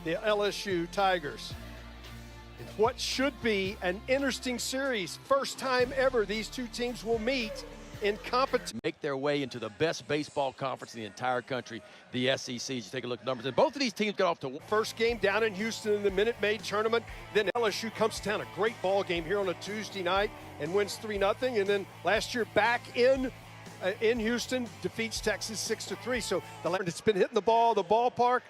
the LSU Tigers. In what should be an interesting series. First time ever these two teams will meet in competition. Make their way into the best baseball conference in the entire country, the SEC. You take a look at numbers, and both of these teams got off to first game down in Houston in the Minute Maid tournament. Then LSU comes to town, a great ball game here on a Tuesday night, and wins 3-0. And then last year back in Houston, defeats Texas 6-3. So it's been hitting the ballpark.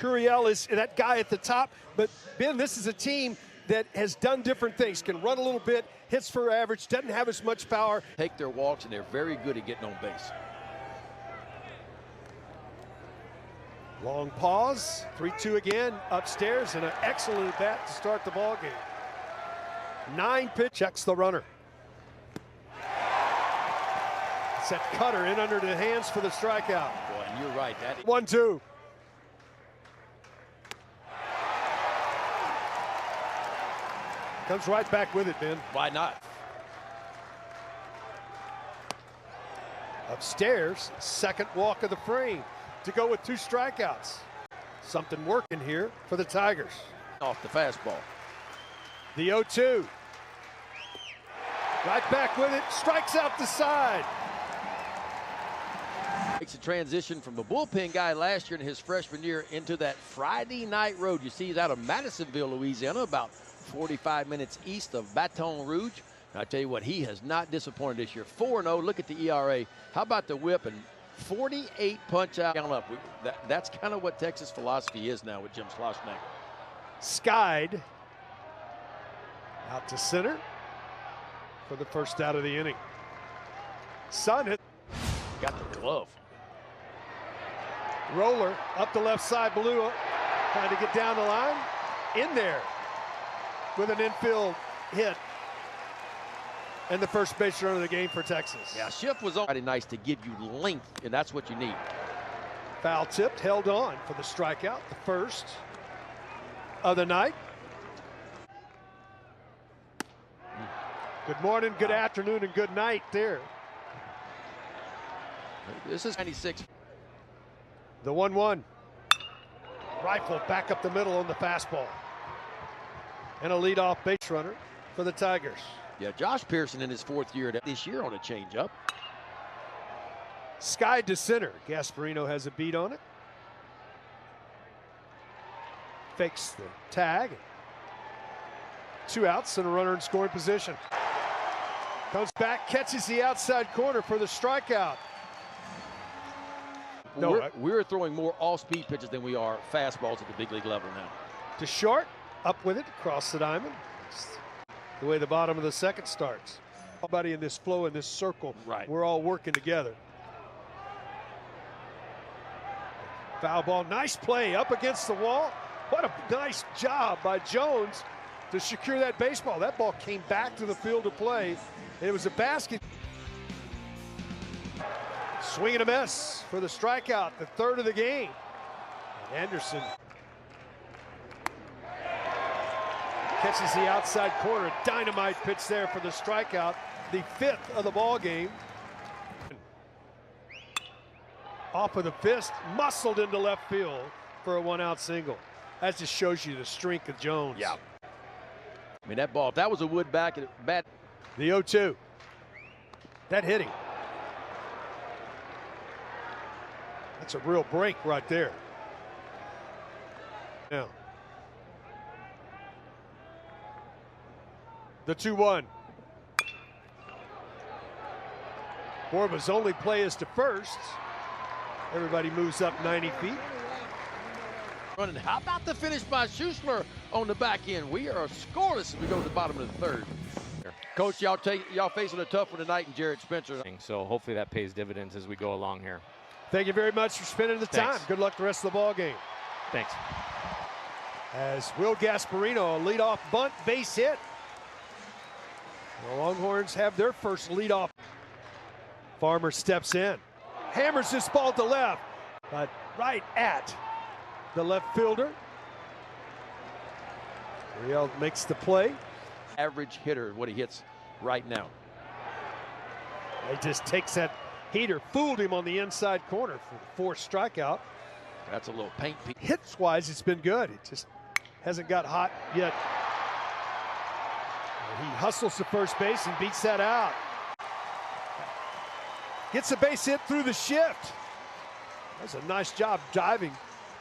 Curiel is that guy at the top. But Ben, this is a team that has done different things, can run a little bit, hits for average, doesn't have as much power. Take their walks, and they're very good at getting on base. Long pause, 3-2 again, upstairs, and an excellent bat to start the ball game. 9 pitch, checks the runner. It's that cutter in under the hands for the strikeout. Boy, and you're right. 1-2. Comes right back with it, Ben. Why not? Upstairs, second walk of the frame to go with 2 strikeouts. Something working here for the Tigers. Off the fastball. The 0-2. Right back with it, strikes out the side. Makes a transition from the bullpen guy last year in his freshman year into that Friday night road. You see he's out of Madisonville, Louisiana, about 45 minutes east of Baton Rouge. And I tell you what, he has not disappointed this year. 4-0, look at the ERA. How about the whip and 48 punch out up. That's kind of what Texas philosophy is now with Jim Schlossnagle. Skied out to center for the first out of the inning. Sun hit. Got the glove. Roller up the left side, Blue trying to get down the line. In there with an infield hit. And the first base runner of the game for Texas. Yeah, Schiff was already nice to give you length, and that's what you need. Foul tipped, held on for the strikeout, the first of the night. Good morning, good afternoon, and good night there. This is 96. The 1-1. Rifle back up the middle on the fastball. And a leadoff base runner for the Tigers. Yeah, Josh Pearson in his 4th year this year on a changeup. Skied to center. Gasparino has a beat on it. Fakes the tag. 2 outs and a runner in scoring position. Comes back, catches the outside corner for the strikeout. We're throwing more off-speed pitches than we are fastballs at the big league level now. To short, up with it, across the diamond. That's the way the bottom of the second starts. Everybody in this flow, in this circle, right. We're all working together. Foul ball, nice play up against the wall. What a nice job by Jones to secure that baseball. That ball came back to the field of play. It was a basket. Swing and a miss for the strikeout, the 3rd of the game. And Anderson catches the outside corner. Dynamite pitch there for the strikeout, the 5th of the ball game. Off of the fist, muscled into left field for a 1-out single. That just shows you the strength of Jones. Yeah. I mean, that ball, if that was a wood bat. The 0-2. That hit him. That's a real break right there. Now, the 2-1. Borba's only play is to first. Everybody moves up 90 feet. Running. How about the finish by Schussler on the back end? We are scoreless as we go to the bottom of the 3rd. Coach, y'all facing a tough one tonight in Jared Spencer. So hopefully that pays dividends as we go along here. Thank you very much for spending the time. Good luck the rest of the ball game. Thanks. As Will Gasparino, a leadoff bunt, base hit. The Longhorns have their first leadoff. Farmer steps in, hammers this ball to left, but right at the left fielder. Riel makes the play. Average hitter, what he hits right now. He just takes that heater, fooled him on the inside corner for the 4th strikeout. That's a little paint piece. Hits-wise, it's been good. It just hasn't got hot yet. And he hustles to first base and beats that out. Gets a base hit through the shift. That's a nice job diving.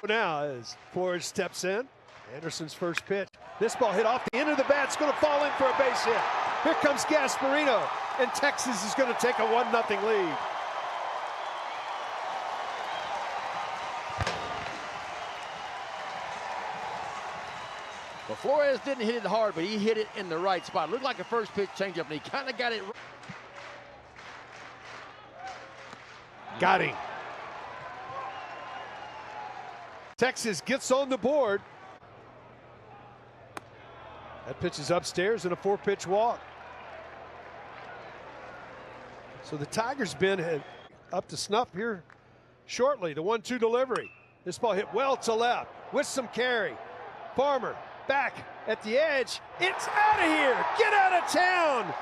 Now as Flores steps in, Anderson's first pitch. This ball hit off the end of the bat. It's going to fall in for a base hit. Here comes Gasparino, and Texas is going to take a 1-0 lead. Well, Flores didn't hit it hard, but he hit it in the right spot. Looked like a first pitch changeup, and he kind of got it. Got him. Texas gets on the board. That pitch is upstairs in a 4-pitch walk. So the Tigers been up to snuff here shortly. The 1-2 delivery. This ball hit well to left with some carry. Farmer back at the edge. It's out of here. Get out of town.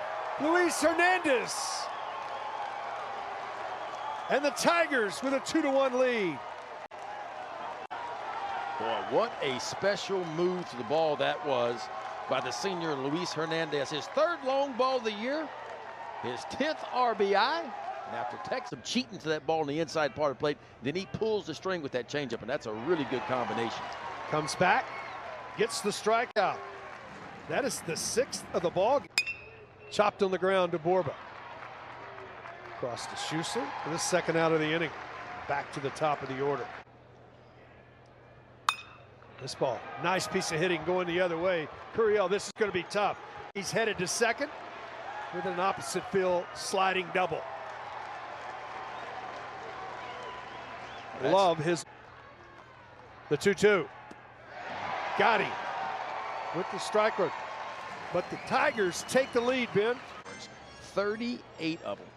Luis Hernandez. And the Tigers with a 2-1 lead. Boy, what a special move to the ball that was by the senior Luis Hernandez. His 3rd long ball of the year, his 10th RBI. And after Texas cheating to that ball in the inside part of the plate, then he pulls the string with that changeup, and that's a really good combination. Comes back, gets the strikeout. That is the 6th of the ball. Chopped on the ground to Borba. Across to Schuster for the 2nd out of the inning. Back to the top of the order. This ball, nice piece of hitting going the other way. Curiel, this is going to be tough. He's headed to second with an opposite field sliding double. Love his. The 2-2. Got him with the strike rate. But the Tigers take the lead, Ben. 38 of them.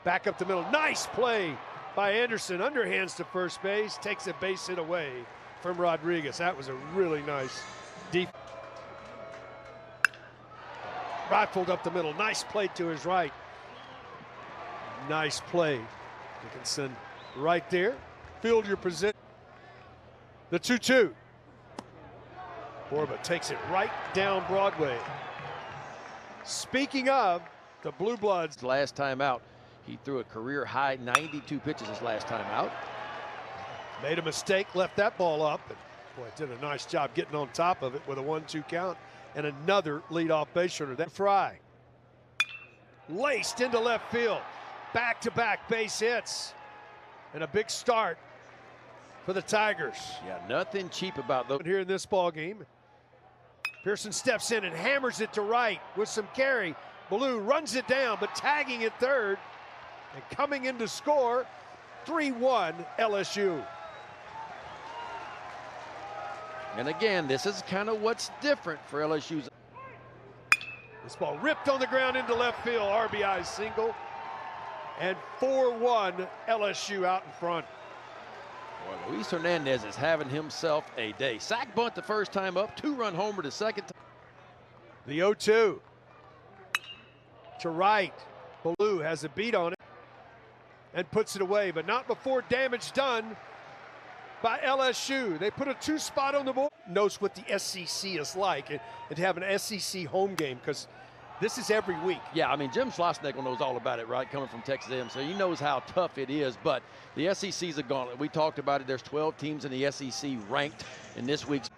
Back up the middle. Nice play by Anderson. Underhands to first base. Takes a base hit away from Rodriguez. That was a really nice deep. Rifled up the middle. Nice play to his right. Nice play. Dickinson right there. Field your position. The 2-2. Borba takes it right down Broadway. Speaking of the Blue Bloods. Last time out, he threw a career high 92 pitches his last time out. Made a mistake, left that ball up, and boy, did a nice job getting on top of it with a 1-2 count and another leadoff base runner. That Fry laced into left field. Back-to-back base hits and a big start for the Tigers. Yeah, nothing cheap about those. Here in this ball game, Pearson steps in and hammers it to right with some carry. Ballou runs it down, but tagging at third and coming in to score. 3-1 LSU. And again, this is kind of what's different for LSU's. This ball ripped on the ground into left field. RBI single. And 4-1 LSU out in front. Boy, Luis Hernandez is having himself a day. Sack bunt the first time up, 2-run homer the second time. The 0-2 to right. Ballou has a beat on it and puts it away, but not before damage done by LSU. They put a 2 spot on the board. Knows what the SEC is like, and to have an SEC home game, because this is every week. Yeah, I mean, Jim Schlossnagle knows all about it, right, coming from Texas A&M, so he knows how tough it is, but the SEC's a gauntlet. We talked about it. There's 12 teams in the SEC ranked in this week's.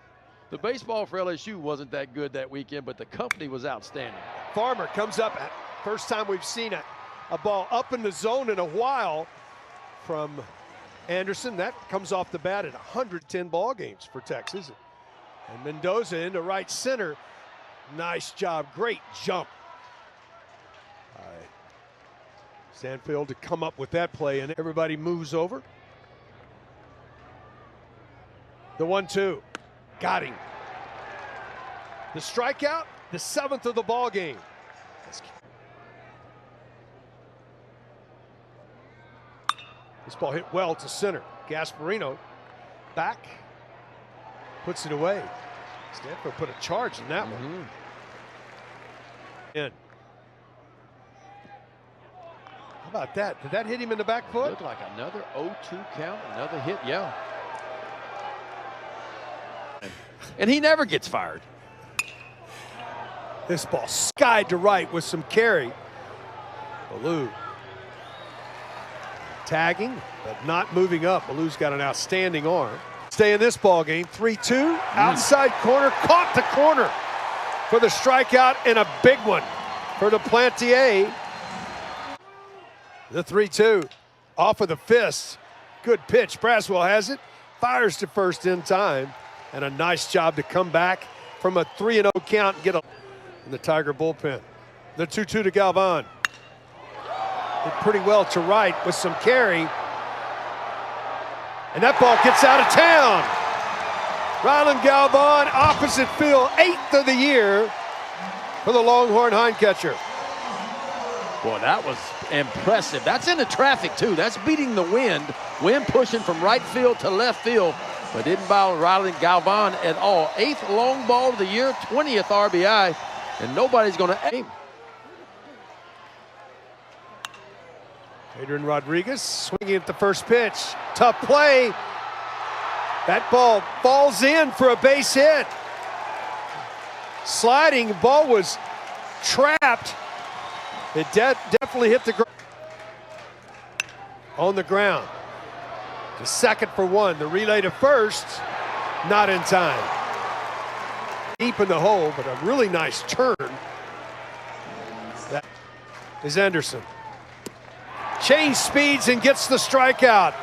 The baseball for LSU wasn't that good that weekend, but the company was outstanding. Farmer comes up. First time we've seen a ball up in the zone in a while from Anderson. That comes off the bat at 110 ball games for Texas. And Mendoza into right center. Nice job, great jump by Sanfield to come up with that play, and everybody moves over. The 1-2, got him. The strikeout, the 7th of the ball game. This ball hit well to center. Gasparino back, puts it away. Stanford put a charge in that one. In. How about that? Did that hit him in the back foot? Looked like another 0-2 count, another hit, yeah. And he never gets fired. This ball skied to right with some carry. Ballou tagging, but not moving up. Ballou's got an outstanding arm. Stay in this ball game. 3-2, outside corner, caught the corner for the strikeout and a big one for the Plantier. The 3-2 off of the fist. Good pitch. Braswell has it, fires to first in time, and a nice job to come back from a 3-0 count and get a in the Tiger bullpen. The 2-2 to Galvan. Hit pretty well to right with some carry. And that ball gets out of town. Rylan Galvan, opposite field, 8th of the year for the Longhorn hind catcher. Boy, that was impressive. That's in the traffic, too. That's beating the wind. Wind pushing from right field to left field, but didn't bother Rylan Galvan at all. 8th long ball of the year, 20th RBI, and nobody's going to aim. Adrian Rodriguez swinging at the first pitch. Tough play. That ball falls in for a base hit. Sliding, the ball was trapped. It definitely hit the ground. On the ground. To second for one. The relay to first, not in time. Deep in the hole, but a really nice turn. That is Anderson. Change speeds and gets the strikeout.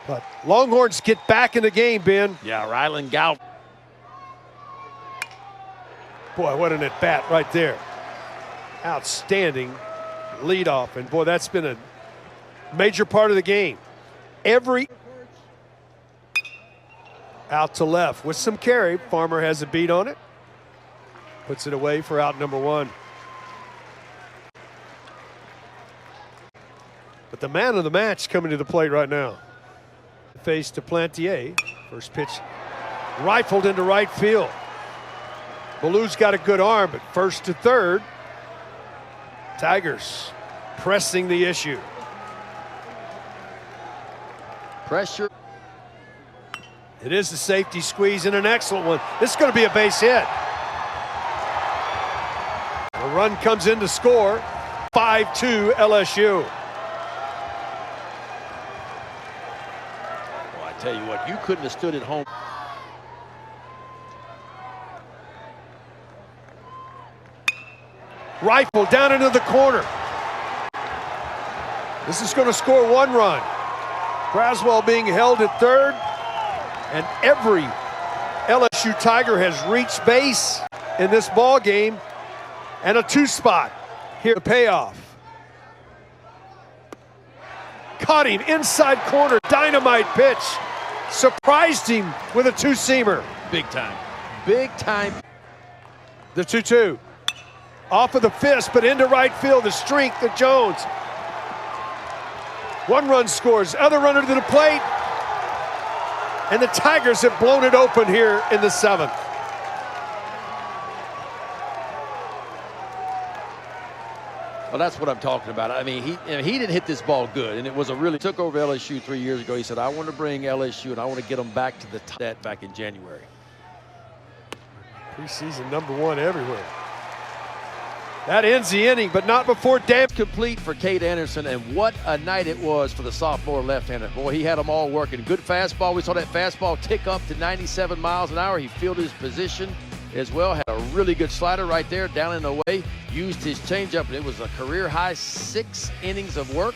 But Longhorns get back in the game, Ben. Yeah, Rylan Galvan. Boy, what an at-bat right there. Outstanding leadoff. And boy, that's been a major part of the game. Every out to left with some carry. Farmer has a beat on it. Puts it away for out number one. But the man of the match coming to the plate right now. Face to Plantier. First pitch rifled into right field. Ballou's got a good arm, but first to third. Tigers pressing the issue. Pressure. It is a safety squeeze and an excellent one. This is going to be a base hit. A run comes in to score. 5-2 LSU. Well, I tell you what, you couldn't have stood at home. Rifle down into the corner. This is going to score one run. Braswell being held at third, and every LSU Tiger has reached base in this ball game, and a two spot here. The payoff. Caught him inside corner, dynamite pitch. Surprised him with a two-seamer. Big time. Big time. The 2-2. Off of the fist, but into right field. The strength of Jones. One run scores. Other runner to the plate. And the Tigers have blown it open here in the 7th. Well, that's what I'm talking about. I mean, he didn't hit this ball good, and it was a really took over LSU 3 years ago. He said, I want to bring LSU, and I want to get them back to the top back in January. Preseason #1 everywhere. That ends the inning, but not before damn. Complete for Cade Anderson, and what a night it was for the sophomore left-hander. Boy, he had them all working. Good fastball. We saw that fastball tick up to 97 miles an hour. He fielded his position as well. Had a really good slider right there, down and away. Used his changeup, and it was a career-high 6 innings of work.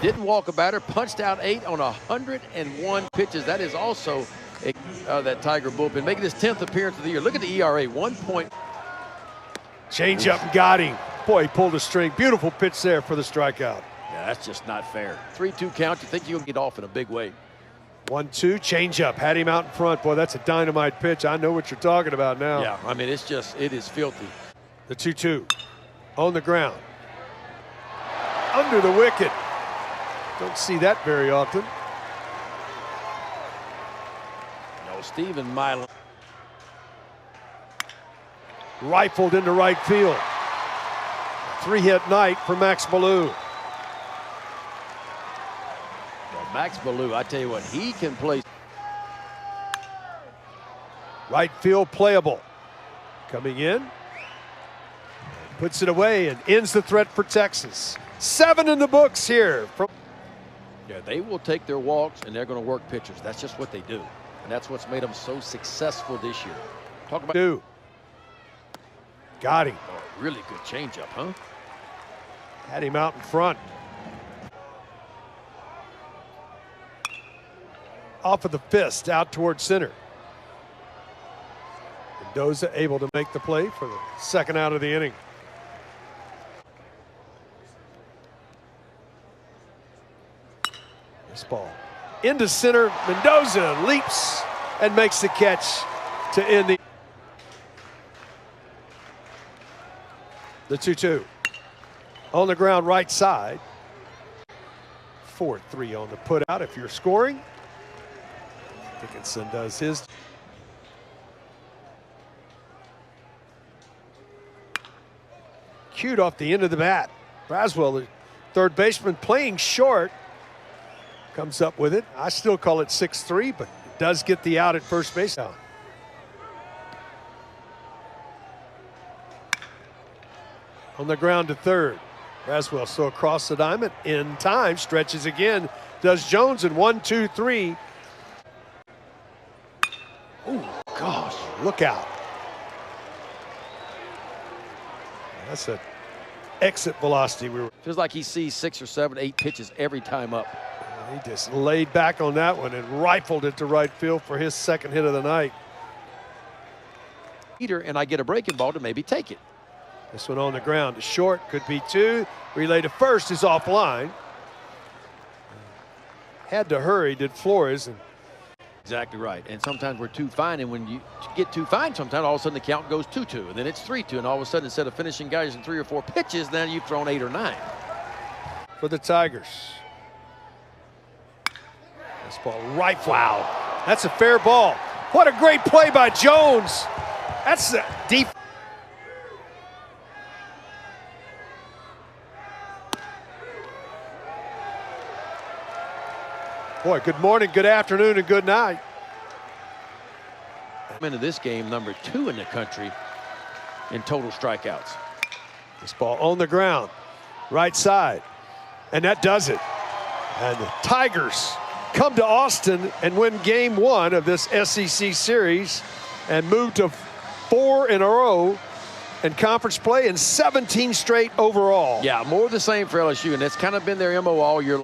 Didn't walk a batter. Punched out 8 on 101 pitches. That is also that Tiger bullpen, making his 10th appearance of the year. Look at the ERA, 1 point. Change up and got him. Boy, he pulled a string. Beautiful pitch there for the strikeout. Yeah, that's just not fair. 3-2 count. You think you'll get off in a big way. 1-2, change up. Had him out in front. Boy, that's a dynamite pitch. I know what you're talking about now. Yeah, I mean, it is filthy. The 2-2 on the ground. Under the wicket. Don't see that very often. No, Stephen Milan. Rifled into right field. 3-hit night for Max Ballou. Well, Max Ballou, I tell you what, he can play. Right field playable. Coming in. Puts it away and ends the threat for Texas. 7 in the books here. Yeah, they will take their walks and they're going to work pitchers. That's just what they do. And that's what's made them so successful this year. Talk about. Got him. Oh, really good changeup, huh? Had him out in front. Off of the fist, out toward center. Mendoza able to make the play for the second out of the inning. This ball into center. Mendoza leaps and makes the catch to end the 2-2. On the ground right side. 4-3 on the put out if you're scoring. Dickinson does his. Cued off the end of the bat. Braswell, the third baseman, playing short, comes up with it. I still call it 6-3, but it does get the out at first base now. On the ground to third. Braswell so across the diamond in time, stretches again, does Jones, and 1-2-3. Oh gosh, look out. That's an exit velocity. Feels like he sees 6 or 7, 8 pitches every time up. He just laid back on that one and rifled it to right field for his second hit of the night. And I get a breaking ball to maybe take it. This one on the ground to short, could be 2. Relay to first is offline. Had to hurry, did Flores. And exactly right. And sometimes we're too fine, and when you get too fine, sometimes all of a sudden the count goes 2-2, and then it's 3-2, and all of a sudden instead of finishing guys in 3 or 4 pitches, then you've thrown 8 or 9. For the Tigers. This ball right. Wow, that's a fair ball. What a great play by Jones. That's a deep. Boy, good morning, good afternoon, and good night. Into this game, number 2 in the country in total strikeouts. This ball on the ground, right side, and that does it. And the Tigers come to Austin and win game 1 of this SEC series and move to 4 in a row in conference play and 17 straight overall. Yeah, more of the same for LSU, and it's kind of been their MO all year.